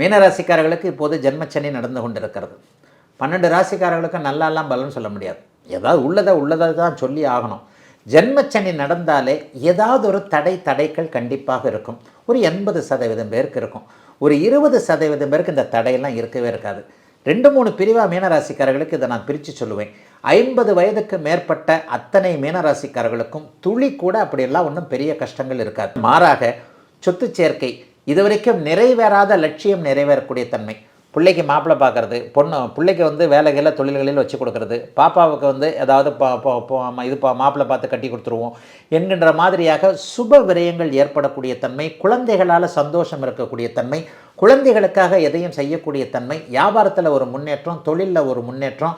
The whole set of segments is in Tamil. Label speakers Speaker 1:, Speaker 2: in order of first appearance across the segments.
Speaker 1: மீனராசிக்காரர்களுக்கு இப்போது ஜென்மச்சனி நடந்து கொண்டிருக்கிறது. 12 ராசிக்காரர்களுக்கு நல்லாலாம் பலன் சொல்ல முடியாது. ஏதாவது உள்ளதை தான் சொல்லி ஆகணும். ஜென்மச்சனி நடந்தாலே ஏதாவது ஒரு தடைகள் கண்டிப்பாக இருக்கும். ஒரு 80% பேருக்கு இருக்கும். ஒரு 20% பேருக்கு இந்த தடையெல்லாம் இருக்கவே இருக்காது. 2-3 பிரிவாக மீனராசிக்காரர்களுக்கு இதை நான் பிரித்து சொல்லுவேன். 50 வயதுக்கு மேற்பட்ட அத்தனை மீனராசிக்காரர்களுக்கும் துளி கூட அப்படியெல்லாம் ஒன்றும் பெரிய கஷ்டங்கள் இருக்காது. மாறாக சொத்து சேர்க்கை, இதுவரைக்கும் நிறைவேறாத லட்சியம் நிறைவேறக்கூடிய தன்மை. பிள்ளைக்கு மாப்பிள்ளை பார்க்குறது, பிள்ளைக்கு வேலைகளில் தொழில்களில் வச்சு கொடுக்குறது, பாப்பாவுக்கு ஏதாவது மாப்பிள்ளை பார்த்து கட்டி கொடுத்துருவோம் என்கின்ற மாதிரியாக சுப விரயங்கள் ஏற்படக்கூடிய தன்மை, குழந்தைகளால் சந்தோஷம் இருக்கக்கூடிய தன்மை, குழந்தைகளுக்காக எதையும் செய்யக்கூடிய தன்மை, வியாபாரத்தில் ஒரு முன்னேற்றம், தொழிலில் ஒரு முன்னேற்றம்,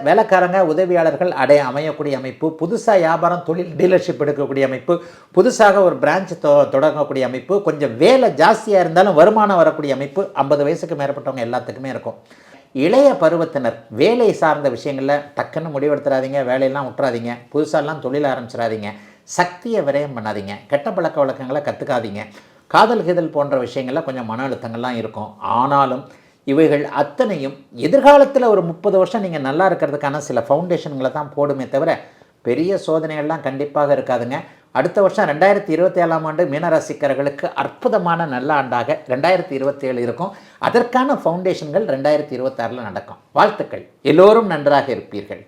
Speaker 1: வேலைக்காரங்க உதவியாளர்கள் அமையக்கூடிய அமைப்பு, புதுசாக வியாபாரம் தொழில் டீலர்ஷிப் எடுக்கக்கூடிய அமைப்பு, புதுசாக ஒரு பிரான்ச் தொடங்கக்கூடிய அமைப்பு, கொஞ்சம் வேலை ஜாஸ்தியாக இருந்தாலும் வருமானம் வரக்கூடிய அமைப்பு 50 வயசுக்கு மேற்பட்டவங்க எல்லாத்துக்குமே இருக்கும். இளைய பருவத்தினர் வேலை சார்ந்த விஷயங்களில் டக்குன்னு முடிவெடுத்துறாதீங்க, வேலையெல்லாம் விட்டுறாதீங்க, புதுசாலாம் தொழில் ஆரம்பிச்சிடாதீங்க, சக்தியை விரயம் பண்ணாதீங்க, கெட்ட பழக்க வழக்கங்களை கற்றுக்காதீங்க. காதல் போன்ற விஷயங்களில் கொஞ்சம் மன அழுத்தங்கள்லாம் இருக்கும். ஆனாலும் இவைகள் அத்தனையும் எதிர்காலத்தில் ஒரு 30 வருஷம் நீங்கள் நல்லா இருக்கிறதுக்கான சில ஃபவுண்டேஷன்களை தான் போடுமே தவிர பெரிய சோதனைகள்லாம் கண்டிப்பாக இருக்காதுங்க. அடுத்த வருஷம் 2027ஆம் ஆண்டு மீனராசிக்காரர்களுக்கு அற்புதமான நல்ல ஆண்டாக 2027 இருக்கும். அதற்கான ஃபவுண்டேஷன்கள் 2026 நடக்கும். வாழ்த்துக்கள். எல்லோரும் நன்றாக இருப்பீர்கள்.